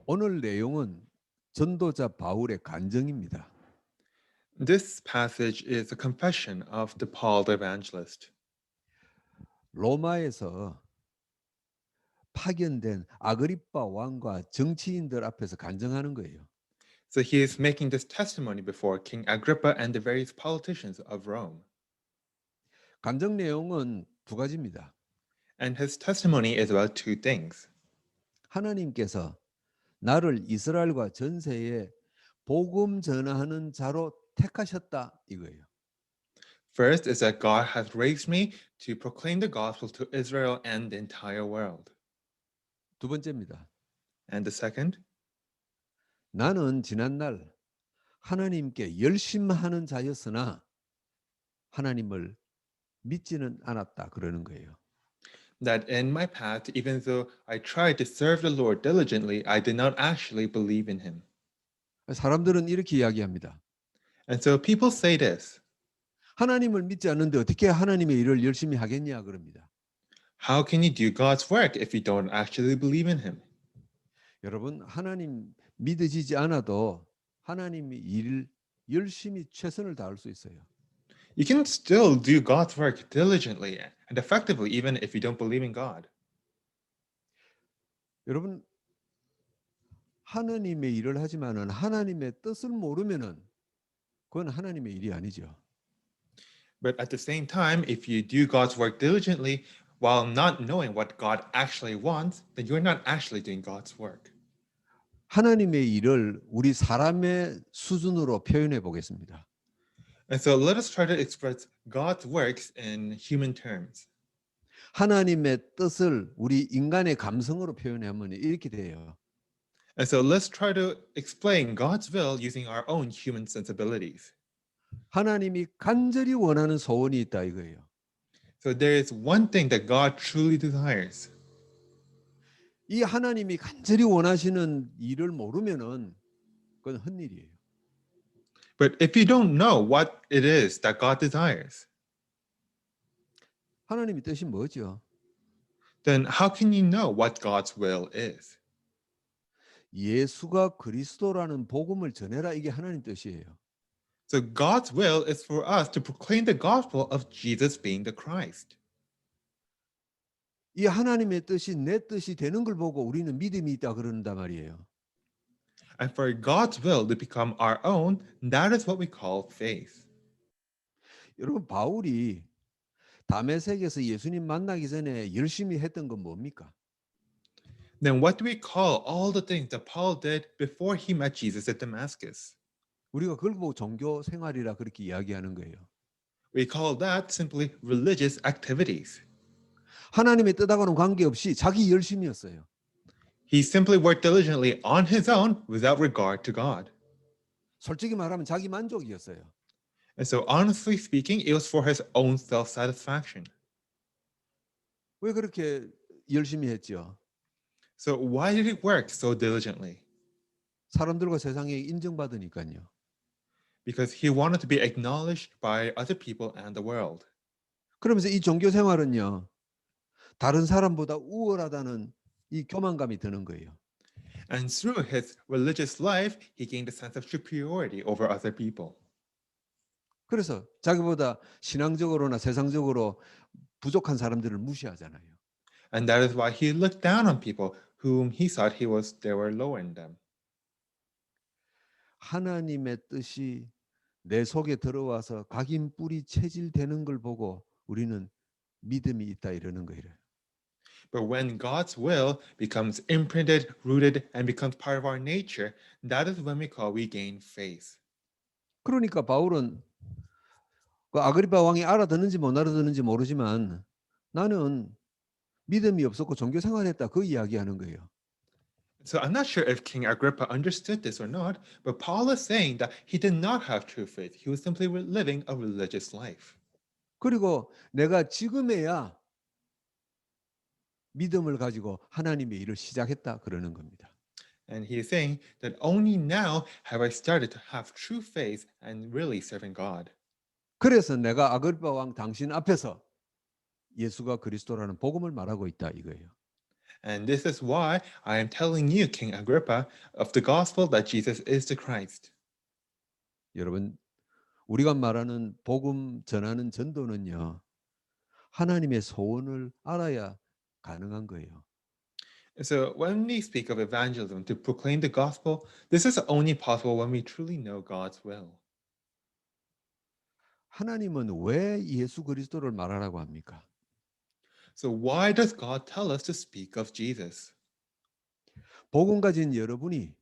오늘 내용은 전도자 바울의 간증입니다. This passage is a confession of the Paul the evangelist. 로마에서 파견된 아그리빠 왕과 정치인들 앞에서 간증하는 거예요. So he is making this testimony before King Agrippa and the various politicians of Rome. 간증 내용은 두 가지입니다. And his testimony is about two things. 하나님께서 나를 이스라엘과 전 세계에 복음 전하는 자로 택하셨다 이거예요. First is that God has raised me to proclaim the gospel to Israel and the entire world. 두 번째입니다. And the second, 나는 지난날 하나님께 열심하는 자였으나 하나님을 믿지는 않았다 그러는 거예요. that in my past, even though I tried to serve the Lord diligently, I did not actually believe in him. 사람들은 이렇게 이야기합니다. And so people say this, 하나님을 믿지 않는데 어떻게 하나님의 일을 열심히 하겠냐 그럽니다. how can you do God's work if you don't actually believe in him? 여러분 하나님 믿어지지 않아도 하나님의 일 열심히 최선을 다할 수 있어요. You can still do God's work diligently and effectively even if you don't believe in God. 여러분 하나님의 일을 하지만은 하나님의 뜻을 모르면은 그건 하나님의 일이 아니죠. But at the same time, if you do God's work diligently while not knowing what God actually wants, then you're not actually doing God's work. 하나님의 일을 우리 사람의 수준으로 표현해 보겠습니다. And so let us try to express God's works in human terms. 하나님의 뜻을 우리 인간의 감성으로 표현하면 이렇게 돼요. And so let's try to explain God's will using our own human sensibilities. 하나님이 간절히 원하는 소원이 있다 이거예요. So there is one thing that God truly desires. 이 하나님이 간절히 원하시는 일을 모르면은 그건 헛일이에요. But if you don't know what it is that God desires, 하나님의 뜻이 뭐죠? then how can you know what God's will is? 예수가 그리스도라는 복음을 전해라 이게 하나님 뜻이에요. So God's will is for us to proclaim the gospel of Jesus being the Christ. 이 하나님의 뜻이 내 뜻이 되는 걸 보고 우리는 믿음이 있다 그런단 말이에요. And for God's will to become our own, that is what we call faith. 여러분 바울이 다메섹에서 예수님 만나기 전에 열심히 했던 건 뭡니까? Then what do we call all the things that Paul did before he met Jesus at Damascus? 우리가 그걸 보고 종교 생활이라 그렇게 이야기하는 거예요. We call that simply religious activities. 하나님의 뜻하고는 관계없이 자기 열심이었어요. He simply worked diligently on his own without regard to God. 솔직히 말하면 자기 만족이었어요. And so honestly speaking, it was for his own self-satisfaction. 왜 그렇게 열심히 했죠? So why did he work so diligently? 사람들과 세상에 인정받으니까요. Because he wanted to be acknowledged by other people and the world. 그러면서 이 종교 생활은요. 다른 사람보다 우월하다는 이 교만감이 드는 거예요. And through his religious life, he gained a sense of superiority over other people. 그래서 자기보다 신앙적으로나 세상적으로 부족한 사람들을 무시하잖아요. And that is why he looked down on people whom he thought they were lower in them. 하나님의 뜻이 내 속에 들어와서 각인 뿌리 체질되는 걸 보고 우리는 믿음이 있다 이러는 거예요. But when God's will becomes imprinted, rooted, and becomes part of our nature, that is when we gain faith. 그러니까 바울은 그 아그리파 왕이 알아듣는지 못 알아듣는지 모르지만 나는 믿음이 없었고 종교 생활했다 그 이야기하는 거예요. So I'm not sure if King Agrippa understood this or not, but Paul is saying that he did not have true faith. He was simply living a religious life. 그리고 내가 지금에야 믿음을 가지고 하나님의 일을 시작했다 그러는 겁니다. And he is saying that only now have I started to have true faith and really serving God. 그래서 내가 아그리파 왕 당신 앞에서 예수가 그리스도라는 복음을 말하고 있다 이거예요. And this is why I am telling you, King Agrippa, of the gospel that Jesus is the Christ. 여러분, 우리가 말하는 복음 전하는 전도는요, 하나님의 소원을 알아야 가능한 거예요. So when we speak of evangelism to proclaim the gospel, this is only possible when we truly know God's will. 하나님은 왜 예수 그리스도를 말하라고 합니까? So why does God tell us to speak of Jesus? 복음 가진 여러분이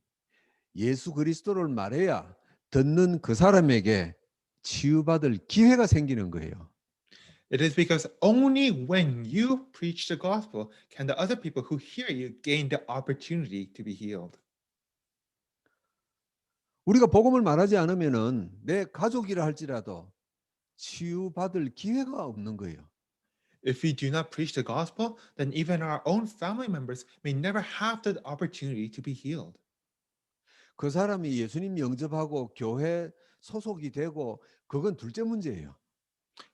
예수 그리스도를 말해야 듣는 그 사람에게 치유받을 기회가 생기는 거예요. It is because only when you preach the gospel can the other people who hear you gain the opportunity to be healed. 우리가 복음을 말하지 않으면은 내 가족이라 할지라도 치유받을 기회가 없는 거예요. If we do not preach the gospel, then even our own family members may never have the opportunity to be healed. 그 사람이 예수님 영접하고 교회 소속이 되고 그건 둘째 문제예요.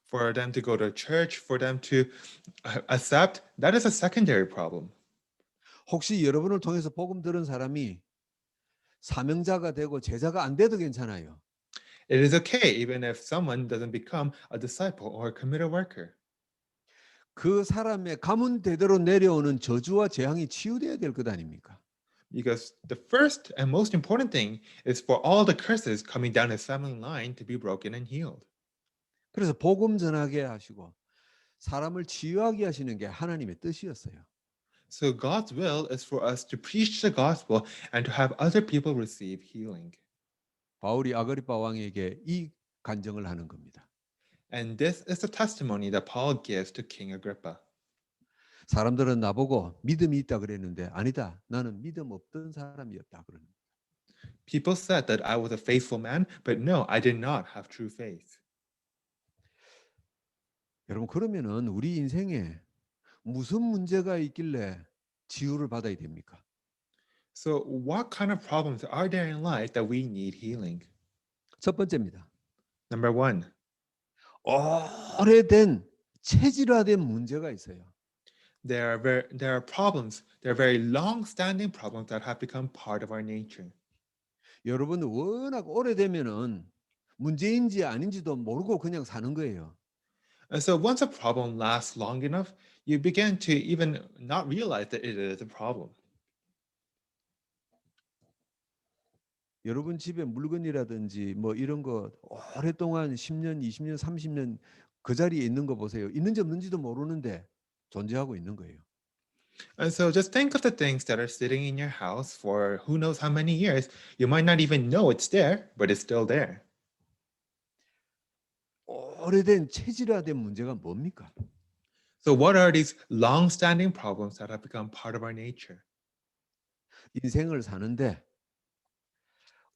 For them to go to church, for them to accept, that is a secondary problem. 혹시 여러분을 통해서 복음 들은 사람이 사명자가 되고 제자가 안 돼도 괜찮아요. It is okay even if someone doesn't become a disciple or a committed worker. 그 사람의 가문 대대로 내려오는 저주와 재앙이 치유돼야 될 것 아닙니까? Because the first and most important thing is for all the curses coming down his family line to be broken and healed. 그래서 복음 전하게 하시고 사람을 치유하게 하시는 게 하나님의 뜻이었어요. So God's will is for us to preach the gospel and to have other people receive healing. 바울이 아그리파 왕에게 이 간증을 하는 겁니다. And this is the testimony that Paul gives to King Agrippa. 사람들은 나보고 믿음이 있다 그랬는데 아니다. 나는 믿음 없던 사람이었다 그러는 거예요. People said that I was a faithful man, but no, I did not have true faith. 여러분 그러면은 우리 인생에 무슨 문제가 있길래 치유를 받아야 됩니까? So what kind of problems are there in life that we need healing? 첫 번째입니다. Number one, 오래된 체질화된 문제가 있어요. there are problems, there are very long-standing problems that have become part of our nature. 여러분 워낙 오래되면은 문제인지 아닌지도 모르고 그냥 사는 거예요. And so once a problem lasts long enough, you begin to even not realize that it is a problem. 여러분 집에 물건이라든지 뭐 이런 거 오랫동안 10년, 20년, 30년 그 자리에 있는 거 보세요. 있는지 없는지도 모르는데 존재하고 있는 거예요. And so just think of the things that are sitting in your house for who knows how many years. You might not even know it's there, but it's still there. 오래된 체질화된 문제가 뭡니까? So what are these long-standing problems that have become part of our nature? 인생을 사는데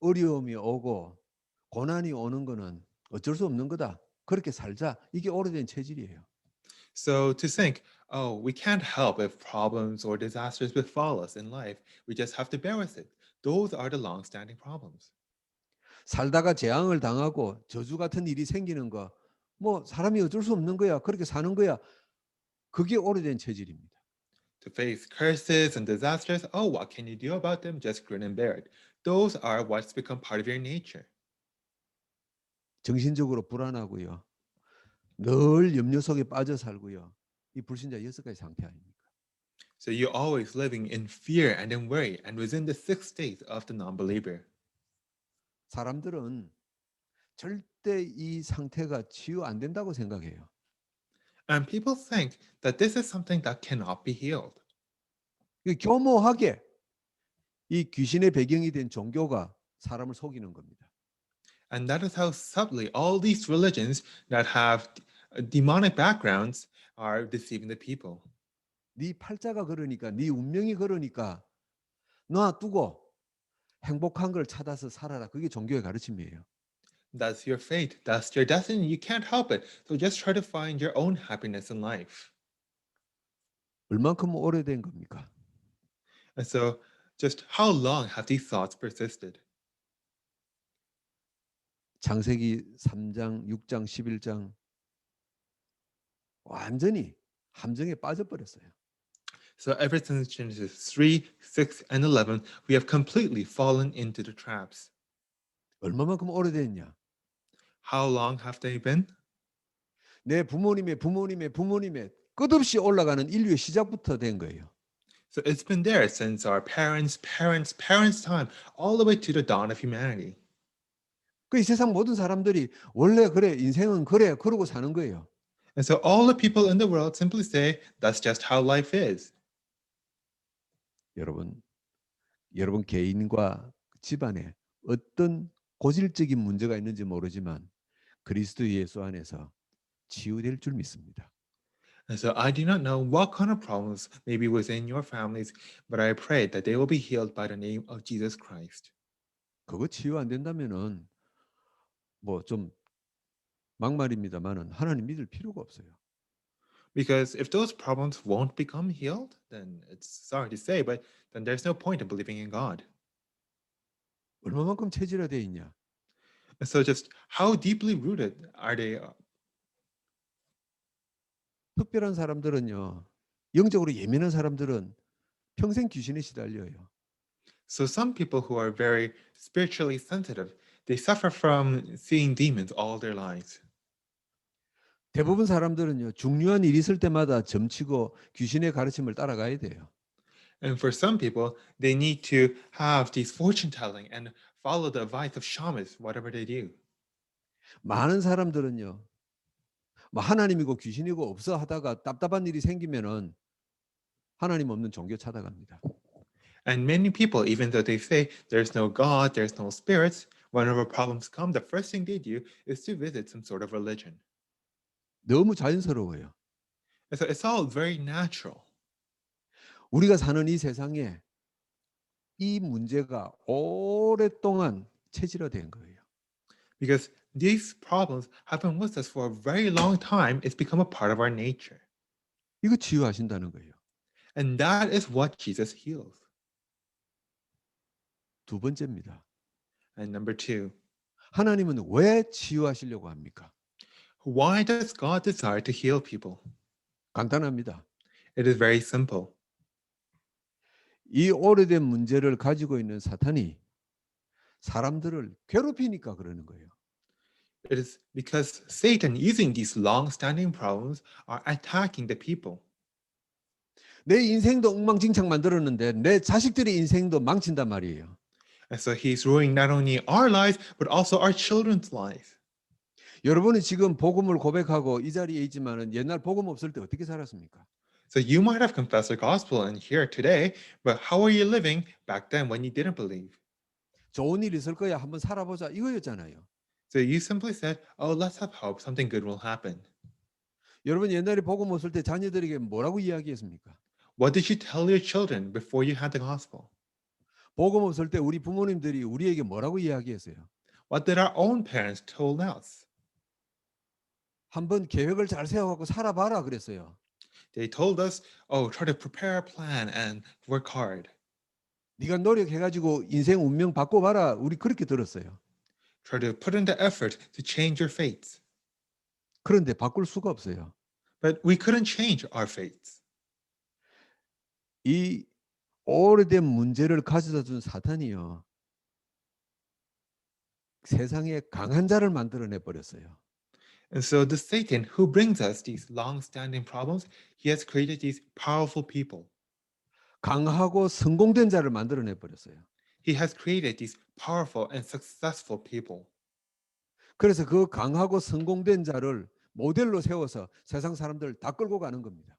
어려움이 오고 고난이 오는 거는 어쩔 수 없는 거다. 그렇게 살자. 이게 오래된 체질이에요. So to think, oh, we can't help if problems or disasters befall us in life. We just have to bear with it. Those are the long-standing problems. 살다가 재앙을 당하고 저주 같은 일이 생기는 거, 뭐 사람이 어쩔 수 없는 거야. 그렇게 사는 거야. 그게 오래된 체질입니다. To face curses and disasters, oh, what can you do about them? Just grin and bear it. Those are what's become part of your nature. 정신적으로 불안하고요. 늘 염려 속에 빠져 살고요. 이 불신자 6가지 상태 아닙니까? So you're always living in fear and in worry and within the sixth state of the non-believer. 사람들은 절대 이 상태가 치유 안 된다고 생각해요. And people think that this is something that cannot be healed. 교모하게 이 귀신의 배경이 된 종교가 사람을 속이는 겁니다. And that is how subtly all these religions that have demonic backgrounds are deceiving the people. 네 팔자가 그러니까 네 운명이 그러니까 놔두고 행복한 걸 찾아서 살아라. 그게 종교의 가르침이에요. That's your fate. That's your destiny. You can't help it. So just try to find your own happiness in life. 얼만큼 오래된 겁니까? And so just how long have these thoughts persisted? 창세기 3장, 6장, 11장 완전히 함정에 빠져버렸어요. So ever since Genesis 3, 6, and 11, we have completely fallen into the traps. 얼마만큼 오래됐냐? How long have they been? 내 부모님의 부모님의 부모님의 끝없이 올라가는 인류의 시작부터 된 거예요. So it's been there since our parents' time, all the way to the dawn of humanity. 그 이 세상 모든 사람들이 원래 그래 인생은 그래 그러고 사는 거예요. And so all the people in the world simply say, that's just how life is. 여러분, 여러분 개인과 집안에 어떤 고질적인 문제가 있는지 모르지만 그리스도 예수 안에서 치유될 줄 믿습니다. And so I do not know what kind of problems may be within your families, but I pray that they will be healed by the name of Jesus Christ. 그거 치유 안 된다면은 뭐 좀 막말입니다만은 하나님 믿을 필요가 없어요. Because if those problems won't become healed, then it's sorry to say, but then there's no point in believing in God. 얼마만큼 체질화되어 있냐? And so just how deeply rooted are they? 특별한 사람들은요. 영적으로 예민한 사람들은 평생 귀신에 시달려요. So some people who are very spiritually sensitive, they suffer from seeing demons all their lives. 대부분 사람들은요. 중요한 일이 있을 때마다 점치고 귀신의 가르침을 따라가야 돼요. And for some people, they need to have these fortune telling and follow the advice of shamans, whatever they do. 많은 사람들은요. 뭐 하나님이고 귀신이고 없어 하다가 답답한 일이 생기면은 하나님 없는 종교 찾아갑니다. And many people, even though they say there's no God, there's no spirits, whenever problems come, the first thing they do is to visit some sort of religion. 너무 자연스러워요. And so it's all very natural. 우리가 사는 이 세상에 이 문제가 오랫동안 체질화된 거예요. Because these problems have been with us for a very long time. It's become a part of our nature. 이거 치유하신다는 거예요. And that is what Jesus heals. 두 번째입니다. And number two, 하나님은 왜 치유하시려고 합니까? why does God desire to heal people? 간단합니다. It is very simple. 이 오래된 문제를 가지고 있는 사탄이 사람들을 괴롭히니까 그러는 거예요. It is because Satan, using these long-standing problems, are attacking the people. 내 인생도 엉망진창 만들었는데 내 자식들의 인생도 망친단 말이에요. And so he's ruining not only our lives, but also our children's lives. 여러분은 지금 복음을 고백하고 이 자리에 있지만은 옛날 복음 없을 때 어떻게 살았습니까? So you might have confessed the gospel and here today, but how are you living back then when you didn't believe? 좋은 일 있을 거야. 한번 살아보자. 이거였잖아요. So you simply said, oh, let's have hope. Something good will happen. 여러분 옛날에 복음 없을 때 자녀들에게 뭐라고 이야기했습니까? What did you tell your children before you had the gospel? 복음 없을 때 우리 부모님들이 우리에게 뭐라고 이야기했어요? What did our own parents told us? 한번 계획을 잘 세워갖고 살아봐라 그랬어요. They told us, oh, try to prepare a plan and work hard. 네가 노력해가지고 인생 운명 바꿔봐라. 우리 그렇게 들었어요. Try to put in the effort to change your fates. 그런데 바꿀 수가 없어요. But we couldn't change our fates. 이 오래된 문제를 가져다 준 사탄이요. 세상에 강한 자를 만들어내 버렸어요. And so the Satan who brings us these long-standing problems, he has created these powerful people. 강하고 성공된 자를 만들어내 버렸어요. He has created these powerful and successful people. 그래서 그 강하고 성공된 자를 모델로 세워서 세상 사람들 다 끌고 가는 겁니다.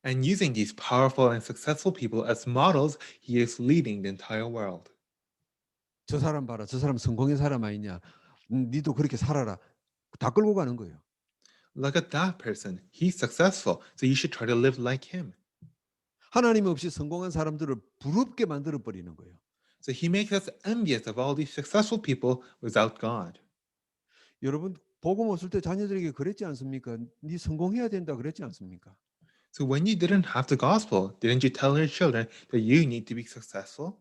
And using these powerful and successful people as models, he is leading the entire world. 저 사람 봐라. 저 사람 성공의 사람 아니냐. 니도 그렇게 살아라. 다 끌고 가는 거예요. Look at that person. He's successful, so you should try to live like him. 하나님 없이 성공한 사람들을 부럽게 만들어 버리는 거예요. So he makes us envious of all these successful people without God. 여러분 복음 없을 때 자녀들에게 그랬지 않습니까? 네 성공해야 된다 그랬지 않습니까? So when you didn't have the gospel, didn't you tell your children that you need to be successful?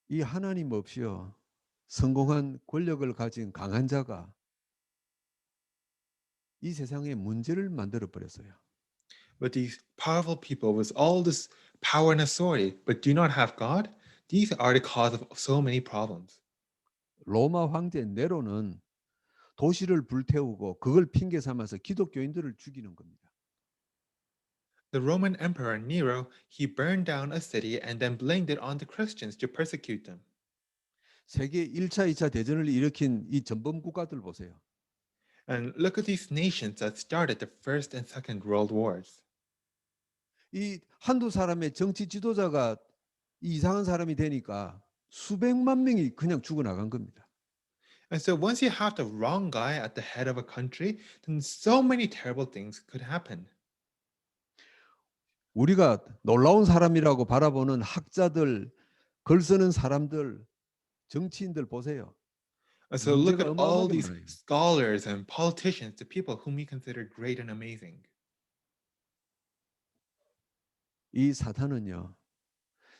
이 하나님 없이요. 성공한 권력을 가진 강한 자가 이 세상에 문제를 만들어 버렸어요. But these powerful people with all this power and authority, but do not have God, these are the cause of so many problems. 로마 황제 네로는 도시를 불태우고 그걸 핑계 삼아서 기독교인들을 죽이는 겁니다. The Roman Emperor Nero, he burned down a city and then blamed it on the Christians to persecute them. 세계 1차, 2차 대전을 일으킨 이 전범 국가들 보세요. And look at these nations that started the First and Second World Wars. 이 한두 사람의 정치 지도자가 이상한 사람이 되니까 수백만 명이 그냥 죽어나간 겁니다. And so once you have the wrong guy at the head of a country, then so many terrible things could happen. 우리가 놀라운 사람이라고 바라보는 학자들, 글 쓰는 사람들, 정치인들 보세요. And so look 문제가 at all 어마어마하게 these 많아요. scholars and politicians, the people whom we consider great and amazing. 이 사탄은요,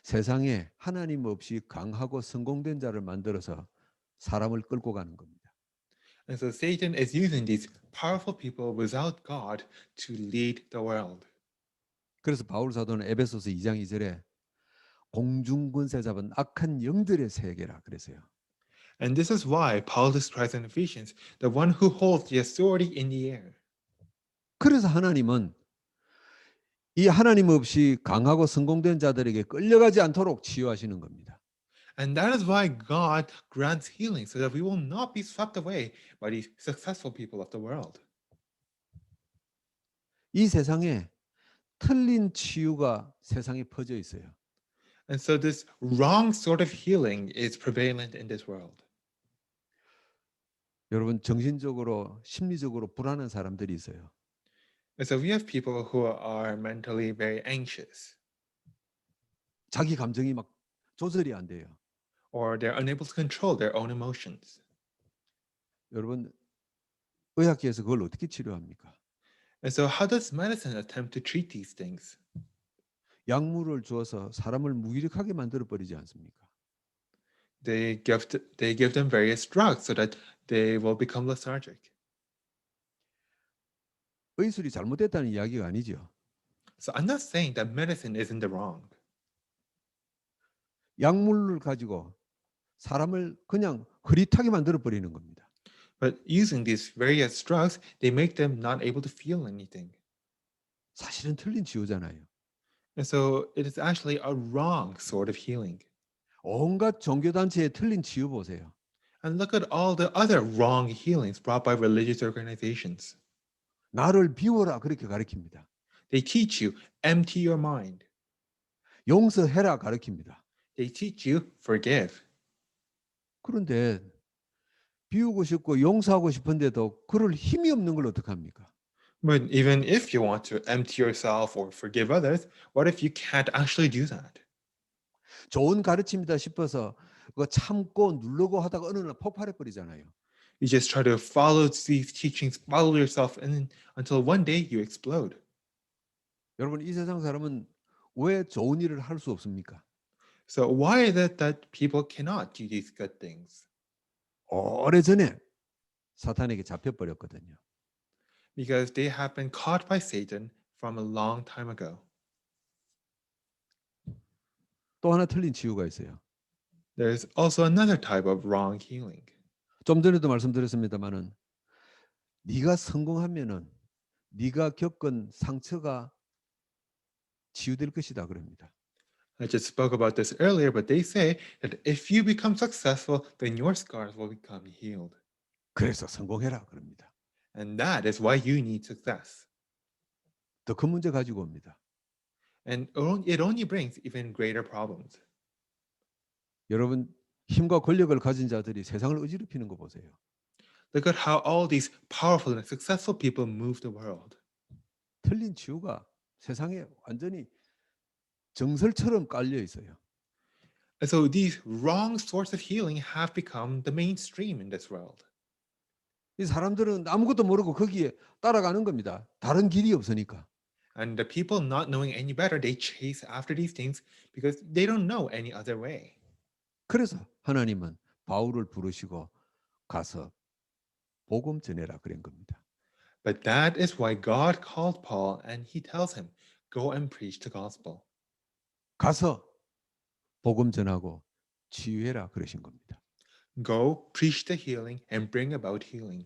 세상에 하나님 없이 강하고 성공된 자를 만들어서 사람을 끌고 가는 겁니다. And so Satan is using these powerful people without God to lead the world. 그래서 바울 사도는 에베소서 2장 2절에 공중권세 잡은 악한 영들의 세계라 그랬어요. And this is why Paul describes in Ephesians the one who holds the authority in the air. 그래서 하나님은 이 하나님 없이 강하고 성공된 자들에게 끌려가지 않도록 치유하시는 겁니다. And that is why God grants healing so that we will not be swept away by these successful people of the world. 이 세상에 틀린 치유가 세상에 퍼져 있어요. And so this wrong sort of healing is prevalent in this world. 여러분 정신적으로 심리적으로 불안한 사람들이 있어요. And so we have people who are mentally very anxious, 자기 감정이 막 조절이 안 돼요. or they're unable to control their own emotions. 여러분 의학계에서 그걸 어떻게 치료합니까? And so how does medicine attempt to treat these things? 약물을 주어서 사람을 무기력하게 만들어 버리지 않습니까? They give them various drugs so that they will become lethargic. 의술이 잘못됐다는 이야기가 아니죠. So I'm not saying that medicine is in the wrong. 약물을 가지고 사람을 그냥 흐릿하게 만들어 버리는 겁니다. But using these various drugs, they make them not able to feel anything. 사실은 틀린 치유잖아요. And so it is actually a wrong sort of healing. 온갖 종교단체의 틀린 치유 보세요. And look at all the other wrong healings brought by religious organizations. 나를 비워라 그렇게 가르칩니다. They teach you, empty your mind. 용서해라 가르칩니다. They teach you, forgive. 그런데 비우고 싶고 용서하고 싶은데도 그럴 힘이 없는 걸 어떡합니까? But even if you want to empty yourself or forgive others, what if you can't actually do that? 좋은 가르침이다 싶어서 그거 참고 누르고 하다가 어느 날 폭발해 버리잖아요. You just try to follow these teachings, follow yourself in until one day you explode. 여러분 이 세상 사람은 왜 좋은 일을 할 수 없습니까? So why is it that people cannot do these good things? 오래전에 사탄에게 잡혀 버렸거든요. Because they have been caught by Satan from a long time ago. 또 하나 틀린 치유가 있어요. There's also another type of wrong healing. 좀 전에도 말씀드렸습니다마는 네가 성공하면은 네가 겪은 상처가 치유될 것이다 그럽니다. I just spoke about this earlier, but they say that if you become successful, then your scars will become healed. 그래서 성공해라 그럽니다. And that is why you need success. 더 큰 문제 가지고 옵니다. And it only brings even greater problems. 여러분 힘과 권력을 가진 자들이 세상을 어지럽히는 거 보세요. Look at how all these powerful and successful people move the world. 틀린 치유가 세상에 완전히 정설처럼 깔려 있어요. And so these wrong sorts of healing have become the mainstream in this world. 이 사람들은 아무것도 모르고 거기에 따라가는 겁니다. 다른 길이 없으니까. And the people not knowing any better, they chase after these things because they don't know any other way. 그래서 하나님은 바울을 부르시고 가서 복음 전해라 그런 겁니다. But that is why God called Paul and he tells him, go and preach the gospel. 가서 복음 전하고 치유해라 그러신 겁니다. Go preach the healing and bring about healing.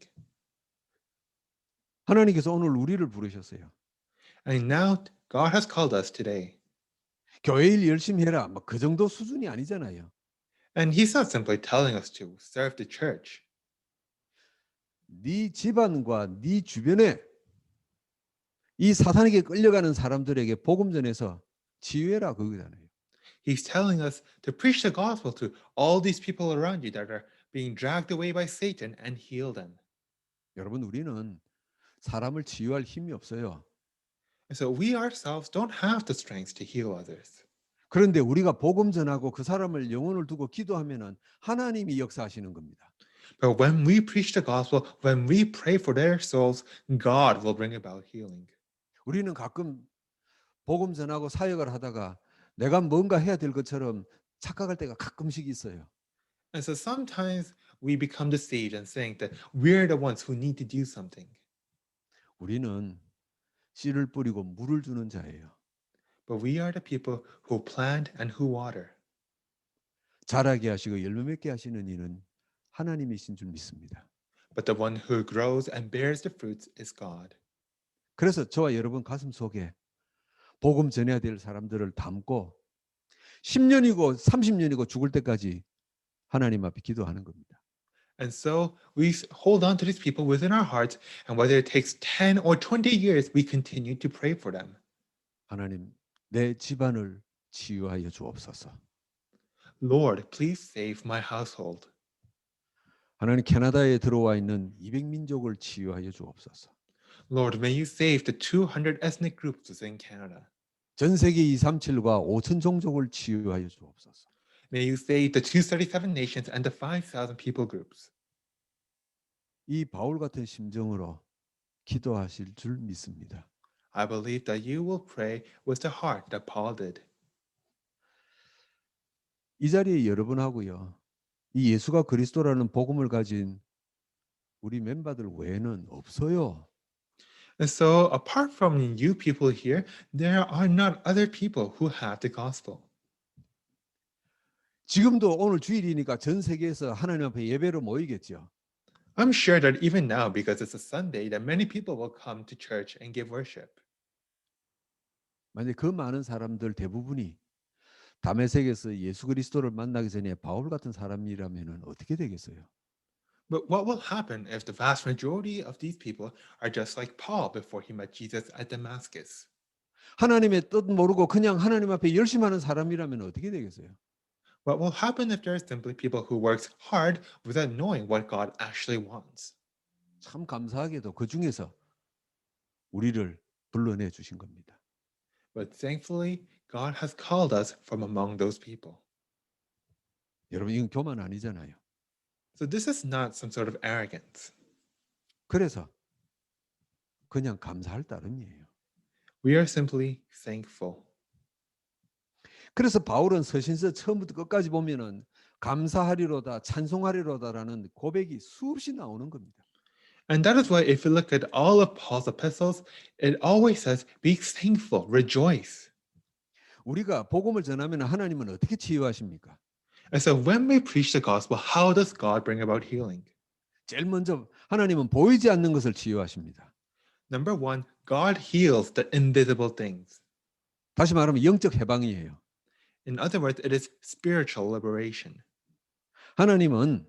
하나님께서 오늘 우리를 부르셨어요. And now God has called us today. 교회 일 열심히 해라. 뭐 그 정도 수준이 아니잖아요. And he's not simply telling us to serve the church. 네 집안과 네 주변에 이 사탄에게 끌려가는 사람들에게 복음 전해서 치유해라 그거잖아요. He's telling us to preach the gospel to all these people around you that are being dragged away by Satan and heal them. 여러분 우리는 사람을 치유할 힘이 없어요. And so we ourselves don't have the strength to heal others. 그런데 우리가 복음 전하고 그 사람을 영혼을 두고 기도하면은 하나님이 역사하시는 겁니다. But when we preach the gospel, when we pray for their souls, God will bring about healing. 우리는 가끔 복음 전하고 사역을 하다가 내가 뭔가 해야 될 것처럼 착각할 때가 가끔씩 있어요. And so sometimes we become deceived and saying that we're the ones who need to do something. 우리는 씨를 뿌리고 물을 주는 자예요. But we are the people who plant and who water. 자라게 하시고 열매 맺게 하시는 이는 하나님이신 줄 믿습니다. But the one who grows and bears the fruits is God. 그래서 저와 여러분 가슴 속에 복음 전해야 될 사람들을 담고 10년이고 30년이고 죽을 때까지 하나님 앞에 기도하는 겁니다. And so we hold on to these people within our hearts, and whether it takes 10 or 20 years, we continue to pray for them. 하나님, 내 집안을 치유하여 주옵소서. Lord, please save my household. 하나님, 캐나다에 들어와 있는 200민족을 치유하여 주옵소서. Lord, may you save the 200 ethnic groups within Canada. 전 세계 237과 5천 종족을 치유하여 주옵소서. May you save the 237 nations and the 5,000 people groups. 이 바울 같은 심정으로 기도하실 줄 믿습니다. I believe that you will pray with the heart that Paul did. 이 자리에 여러분하고요. 이 예수가 그리스도라는 복음을 가진 우리 멤버들 외에는 없어요. And so, apart from you people here, there are not other people who have the gospel. 지금도 오늘 주일이니까 전 세계에서 하나님 앞에 예배로 모이겠죠. I'm sure that even now, because it's a Sunday, that many people will come to church and give worship. 만약 그 많은 사람들 대부분이 다메섹에서 예수 그리스도를 만나기 전에 바울 같은 사람이라면 어떻게 되겠어요? But what will happen if the vast majority of these people are just like Paul before he met Jesus at Damascus? 하나님의 뜻 모르고 그냥 하나님 앞에 열심히 하는 사람이라면 어떻게 되겠어요? What will happen if there are simply people who works hard without knowing what God actually wants? 참 감사하게도 그 중에서 우리를 불러내 주신 겁니다. But thankfully, God has called us from among those people. 여러분 이건 교만 아니잖아요. So this is not some sort of arrogance. 그래서 그냥 감사할 따름이에요. We are simply thankful. 그래서 바울은 서신서 처음부터 끝까지 보면은 감사하리로다 찬송하리로다라는 고백이 수없이 나오는 겁니다. And that is why if you look at all of Paul's epistles, it always says, be thankful, rejoice. 우리가 복음을 전하면 하나님은 어떻게 치유하십니까? And so when we preach the gospel, how does God bring about healing? 제일 먼저 하나님은 보이지 않는 것을 치유하십니다. Number one, God heals the invisible things. 다시 말하면 영적 해방이에요. In other words, it is spiritual liberation. 하나님은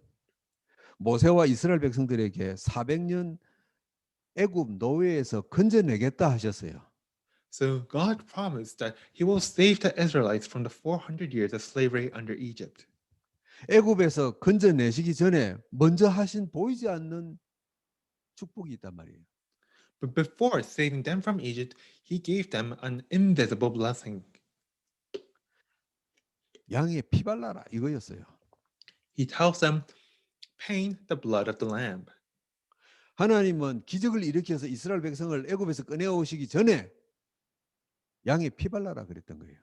모세와 이스라엘 백성들에게 400년 애굽 노예에서 건져내겠다 하셨어요. So God promised that he will save the Israelites from the 400 years of slavery under Egypt. 애굽에서 건져내시기 전에 먼저 하신 보이지 않는 축복이 있단 말이에요. But before saving them from Egypt, he gave them an invisible blessing. 양의 피 발라라 이거였어요. He tells them, paint the blood of the lamb. 하나님은 기적을 일으켜서 이스라엘 백성을 애굽에서 꺼내오시기 전에 양의 피 발라라 그랬던 거예요.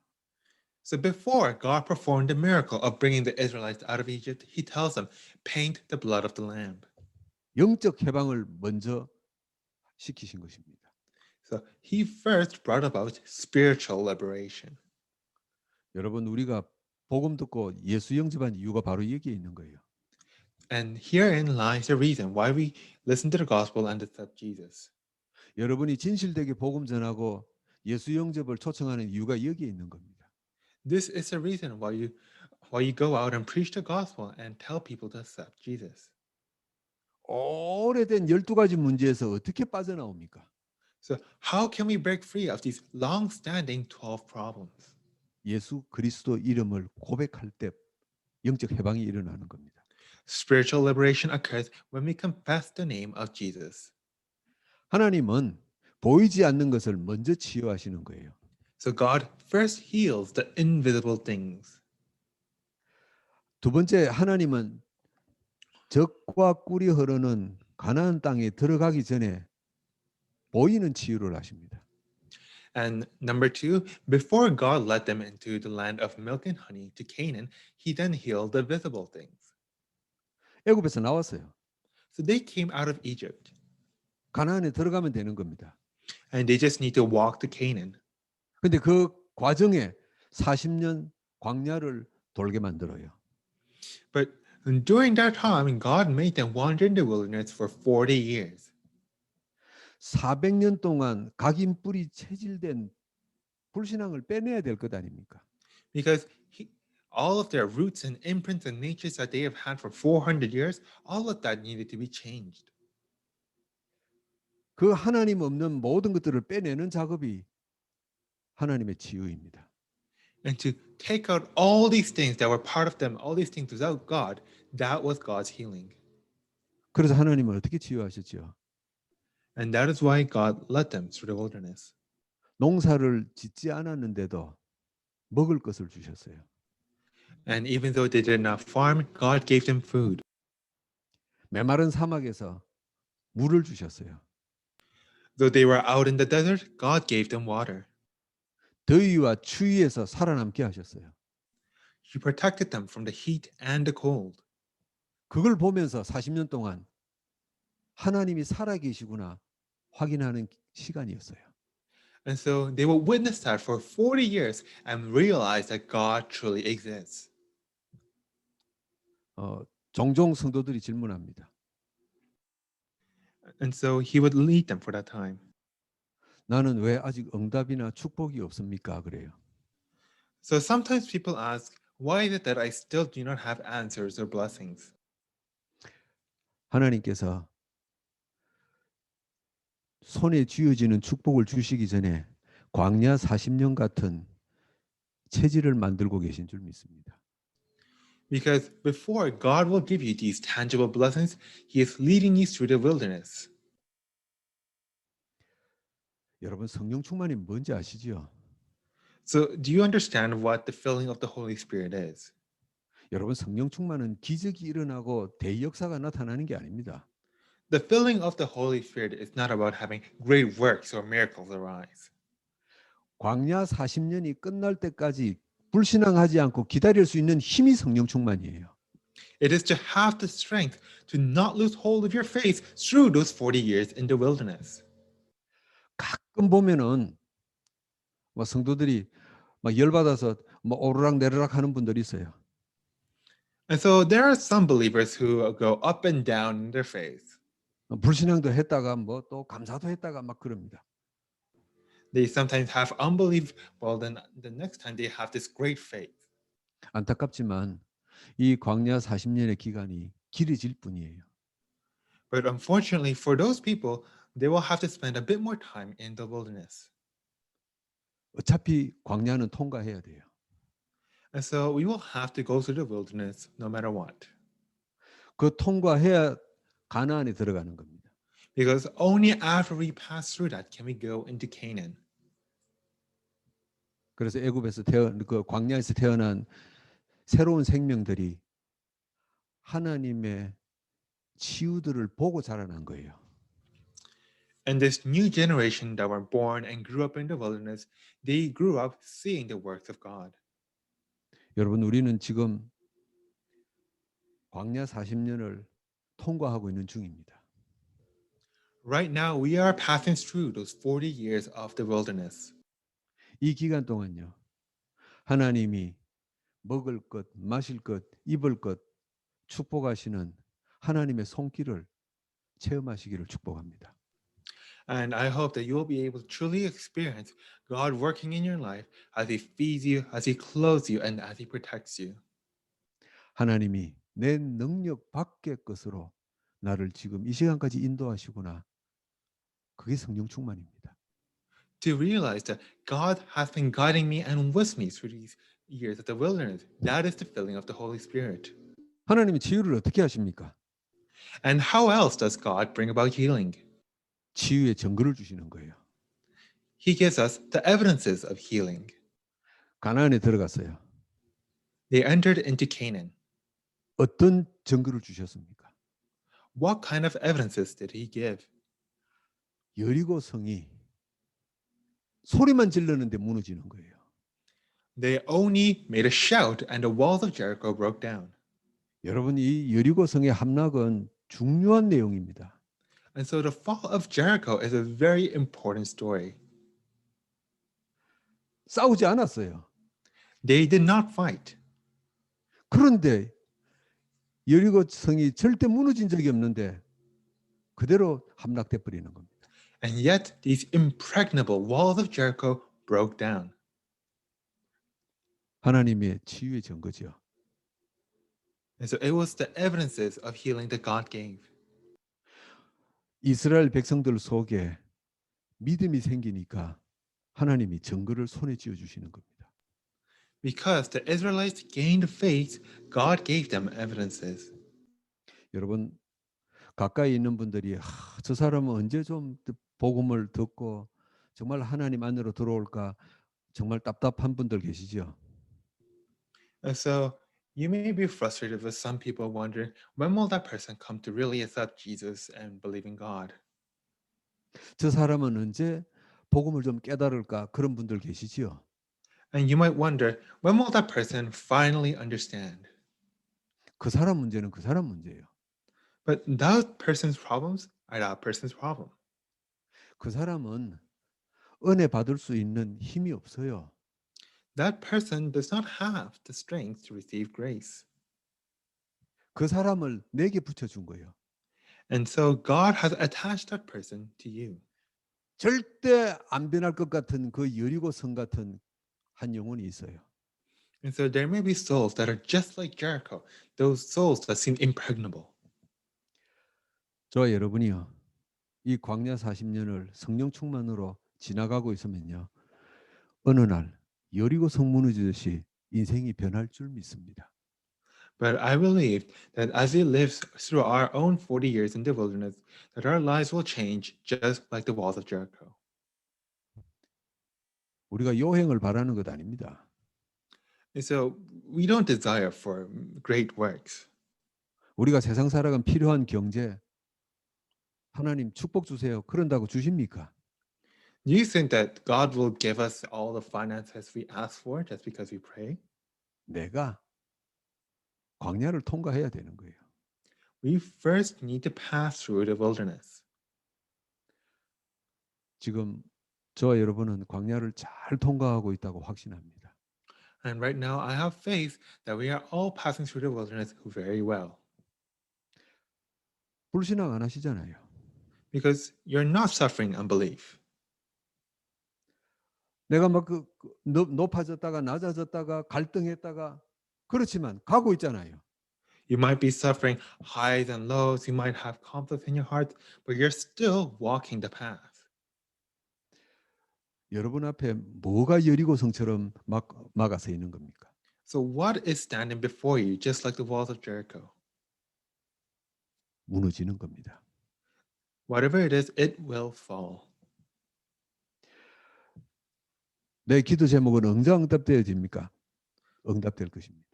So before God performed the miracle of bringing the Israelites out of Egypt, he tells them, paint the blood of the lamb. 영적 해방을 먼저 시키신 것입니다. So he first brought about spiritual liberation. 여러분 우리가 복음 듣고 예수 영접한 이유가 바로 여기에 있는 거예요. And herein lies the reason why we listen to the gospel and accept Jesus. 여러분이 진실되게 복음 전하고 예수 영접을 초청하는 이유가 여기에 있는 겁니다. This is the reason why you go out and preach the gospel and tell people to accept Jesus. 오래된 12가지 문제에서 어떻게 빠져나옵니까? So how can we break free of these long-standing 12 problems? 예수 그리스도 이름을 고백할 때 영적 해방이 일어나는 겁니다. Spiritual liberation occurs when we confess the name of Jesus. 하나님은 보이지 않는 것을 먼저 치유하시는 거예요. So God first heals the invisible things. 두 번째, 하나님은 젖과 꿀이 흐르는 가나안 땅에 들어가기 전에 보이는 치유를 하십니다. And number two, before God led them into the land of milk and honey to Canaan, he then healed the visible things. 애굽에서 나왔어요. So they came out of Egypt 가나안에 들어가면 되는 겁니다. and they just need to walk to Canaan. 근데 그 과정에 40년 광야를 돌게 만들어요. But during that time, God made them wander in the wilderness for 40 years. 400년 동안 각인 뿌리 체질된 불신앙을 빼내야 될 것 아닙니까? Because all of their roots and imprints and natures that they have had for 400 years, all of that needed to be changed. 그 하나님 없는 모든 것들을 빼내는 작업이 하나님의 치유입니다. And to take out all these things that were part of them, all these things without God, that was God's healing. 그래서 하나님은 어떻게 치유하셨죠? And that is why God led them through the wilderness. 농사를 짓지 않았는데도 먹을 것을 주셨어요. And even though they did not farm, God gave them food. 메마른 사막에서 물을 주셨어요. Though they were out in the desert, God gave them water. 더위와 추위에서 살아남게 하셨어요. He protected them from the heat and the cold. 그걸 보면서 40년 동안 하나님이 살아계시구나 확인하는 시간이었어요. And so they would witness that for 40 years and realize that God truly exists. 종종 성도들이 질문합니다. And so he would lead them for that time. 나는 왜 아직 응답이나 축복이 없습니까? 그래요. So sometimes people ask, why is it that I still do not have answers or blessings? 하나님께서 손에 쥐어지는 축복을 주시기 전에 광야 40년 같은 체질을 만들고 계신 줄 믿습니다. Because before God will give you these tangible blessings, he is leading you through the wilderness. 여러분 성령 충만이 뭔지 아시죠? So do you understand what the filling of the Holy Spirit is? 여러분 성령 충만은 기적이 일어나고 대역사가 나타나는 게 아닙니다. The filling of the Holy Spirit is not about having great works or miracles arise. 광야 40년이 끝날 때까지 불신앙하지 않고 기다릴 수 있는 힘이 성령 충만이에요. It is to have the strength to not lose hold of your faith through those 40 years in the wilderness. 가끔 보면은 뭐 성도들이 막 열받아서 뭐 오르락 내리락 하는 분들이 있어요. And so there are some believers who go up and down in their faith. 불신앙도 했다가 뭐 또 감사도 했다가 막 그럽니다. They sometimes have unbelief, well then the next time they have this great faith. 안타깝지만 이 광야 40년의 기간이 길어질 뿐이에요. But unfortunately for those people, they will have to spend a bit more time in the wilderness. 어차피 광야는 통과해야 돼요. And so we will have to go through the wilderness no matter what. 그 통과해야 가나안에 들어가는 겁니다. Because only after we pass through that can we go into Canaan. 그래서 애굽에서 그 광야에서 태어난 새로운 생명들이 하나님의 치유들을 보고 자라난 거예요. And this new generation that were born and grew up in the wilderness, they grew up seeing the works of God. 여러분 우리는 지금 광야 40년을 통과하고 있는 중입니다. Right now, we are passing through those 40 years of the wilderness. 이 기간 동안요. 하나님이 먹을 것, 마실 것, 입을 것 축복하시는 하나님의 손길을 체험하시기를 축복합니다. And I hope that you will be able to truly experience God working in your life as He feeds you, as He clothes you, and as He protects you. 하나님이 내 능력 밖의 것으로 나를 지금 이 시간까지 인도하시구나. 그게 성령 충만입니다. To realize that God has been guiding me and with me through these years of the wilderness. That is the filling of the Holy Spirit. 하나님이 치유를 어떻게 하십니까? And how else does God bring about healing? 치유의 증거를 주시는 거예요. He gives us the evidences of healing. 가나안에 들어갔어요. They entered into Canaan. 어떤 증거를 주셨습니까? What kind of evidences did He give? 여리고 성이 소리만 질르는데 무너지는 거예요. They only made a shout and the walls of Jericho broke down. 여러분, 이 여리고 성의 함락은 중요한 내용입니다. And so the fall of Jericho is a very important story. 싸우지 않았어요. They did not fight. 그런데 여리고 성이 절대 무너진 적이 없는데 그대로 함락돼 버리는 겁니다. And yet these impregnable walls of Jericho broke down. 하나님의 치유의 증거죠. And so it was the evidences of healing that God gave. 이스라엘 백성들 속에 믿음이 생기니까 하나님이 증거를 손에 쥐어 주시는 겁니다. Because the Israelites gained faith, God gave them evidences. 여러분, 가까이 있는 분들이 저 사람은 언제 좀 복음을 듣고 정말 하나님 안으로 들어올까 정말 답답한 분들 계시죠? And so you may be frustrated with some people wondering, when will that person come to really accept Jesus and believe in God? 저 사람은 언제 복음을 좀 깨달을까 그런 분들 계시지요? And you might wonder, when will that person finally understand? 그 사람 문제는 그 사람 문제예요. But that person's problems are that person's problem. 그 사람은 은혜 받을 수 있는 힘이 없어요. That person does not have the strength to receive grace. 그 사람을 내게 붙여준 거예요. And so God has attached that person to you. 절대 안 변할 것 같은 그 여리고 성 같은 한 영혼이 있어요. And so there may be souls that are just like Jericho, those souls that seem impregnable. 저와 여러분이요. 이 광야 40년을 성령 충만으로 지나가고 있으면요. 어느 날 여리고 성 무너지듯이 인생이 변할 줄 믿습니다. But I believe that as we live through our own 40 years in the wilderness, that our lives will change just like the walls of Jericho. 우리가 요행을 바라는 것 아닙니다. And so we don't desire for great works. 우리가 세상 살아간 필요한 경제 하나님 축복 주세요. 그런다고 주십니까? Do you think that God will give us all the finances we ask for just because we pray? 내가 광야를 통과해야 되는 거예요. We first need to pass through the wilderness. 지금 저와 여러분은 광야를 잘 통과하고 있다고 확신합니다. And right now, I have faith that we are all passing through the wilderness very well. 불신앙 안 하시잖아요. Because you're not suffering unbelief. 내가 막 높아졌다가 낮아졌다가 갈등했다가 그렇지만 가고 있잖아요. You might be suffering highs and lows. You might have conflict in your heart, but you're still walking the path. 여러분 앞에 뭐가 여리고성처럼 막아서 있는 겁니까? So what is standing before you, just like the walls of Jericho? 무너지는 겁니다. Whatever it is, it will fall. 내 기도 제목은 응답되어집니까? 응답될 것입니다.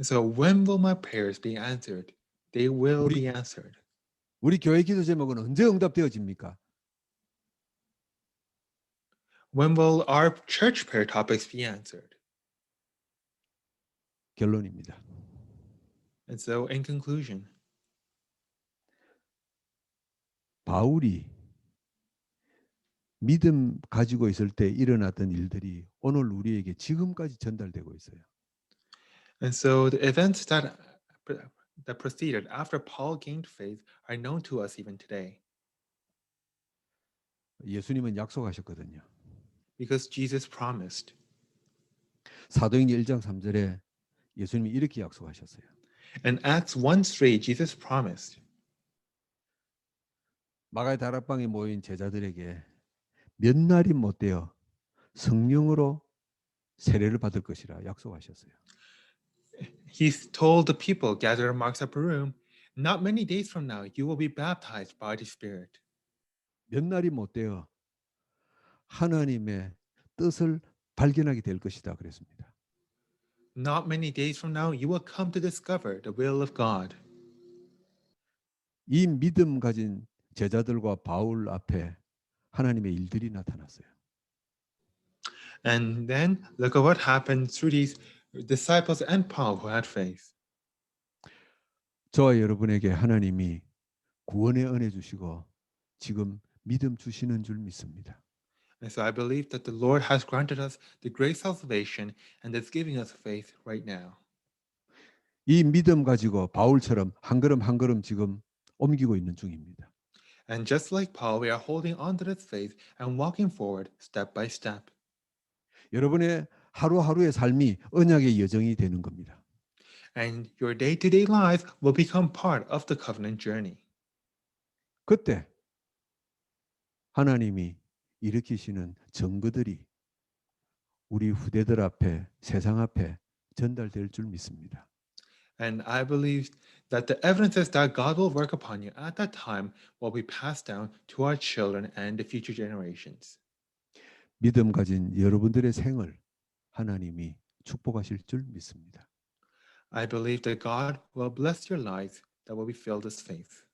So when will my prayers be answered? They will be answered. 우리 교회 기도 제목은 언제 응답되어집니까? When will our church prayer topics be answered? 결론입니다. And so in conclusion, 바울이 믿음 가지고 있을 때 일어났던 일들이 오늘 우리에게 지금까지 전달되고 있어요. And so the events that proceeded after Paul gained faith are known to us even today 예수님은 약속하셨거든요. because Jesus promised. 사도행전 1장 3절에 예수님이 이렇게 약속하셨어요. In Acts 1:3, Jesus promised, 마가의 다락방에 모인 제자들에게 몇 날이 못 되어 성령으로 세례를 받을 것이라 약속하셨어요. He told the people gathered in Mark's upper room, not many days from now, you will be baptized by the Spirit. 몇 날이 못 되어 하나님의 뜻을 발견하게 될 것이다 그랬습니다. Not many days from now, you will come to discover the will of God. 이 믿음 가진 제자들과 바울 앞에 하나님의 일들이 나타났어요. And then look at what happened through these disciples and Paul who had faith. 저와 여러분에게 하나님이 구원의 은혜 주시고 지금 믿음 주시는 줄 믿습니다. And so I believe that the Lord has granted us the great salvation and is giving us faith right now. 이 믿음 가지고 바울처럼 한 걸음 한 걸음 지금 옮기고 있는 중입니다. And just like Paul, we are holding on to this faith and walking forward step by step. 여러분의 하루하루의 삶이 언약의 여정이 되는 겁니다. And your day-to-day life will become part of the covenant journey. 그때 하나님이 일으키시는 증거들이 우리 후대들 앞에 세상 앞에 전달될 줄 믿습니다. And I believe that the evidences that God will work upon you at that time will be passed down to our children and the future generations. 믿음 가진 여러분들의 생을 하나님이 축복하실 줄 믿습니다. I believe that God will bless your lives that will be filled with faith.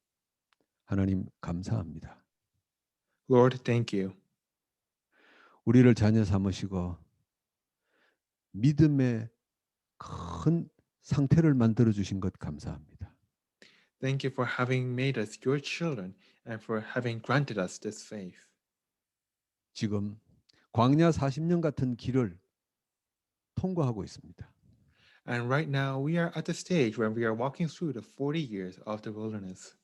하나님 감사합니다. Lord, thank you. 우리를 자녀 삼으시고 믿음의 큰 상태를 만들어 주신 것 감사합니다. Thank you for having made us your children and for having granted us this faith. 지금 광야 40년 같은 길을 통과하고 있습니다. And right now, we are at the stage where we are walking through the 40 years of the wilderness.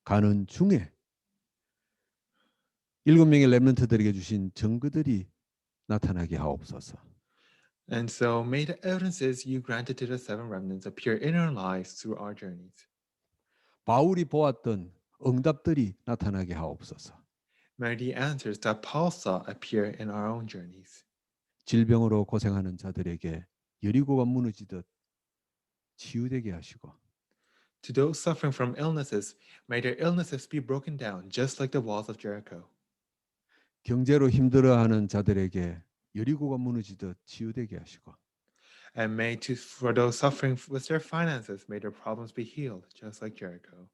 가는 중에 7명의 렘넌트들에게 주신 증거들이 나타나게 하옵소서. And so may the evidences you granted to the seven remnants appear in our lives through our journeys. 바울이 보았던 응답들이 나타나게 하옵소서. May the answers that Paul saw appear in our own journeys. 질병으로 고생하는 자들에게 여리고가 무너지듯 치유되게 하시고 To those suffering from illnesses, may their illnesses be broken down just like the walls of Jericho. 경제로 힘들어하는 자들에게 여리고가 무너지듯 치유되게 하시고 And for those suffering with their finances, may their problems be healed just like Jericho.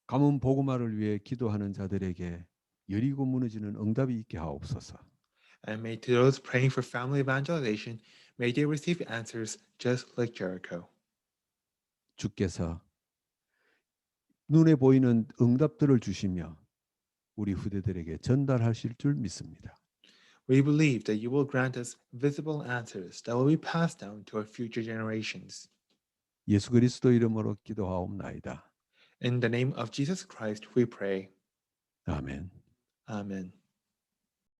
가문 복음화를 위해 기도하는 자들에게 여리고 무너지는 응답이 있게 하옵소서. And may to those praying for family evangelization, may they receive answers just like Jericho. 주께서 눈에 보이는 응답들을 주시며 우리 후대들에게 전달하실 줄 믿습니다. We believe that you will grant us visible answers that will be passed down to our future generations. 예수 그리스도 이름으로 기도하옵나이다. In the name of Jesus Christ, we pray. 아멘. Amen.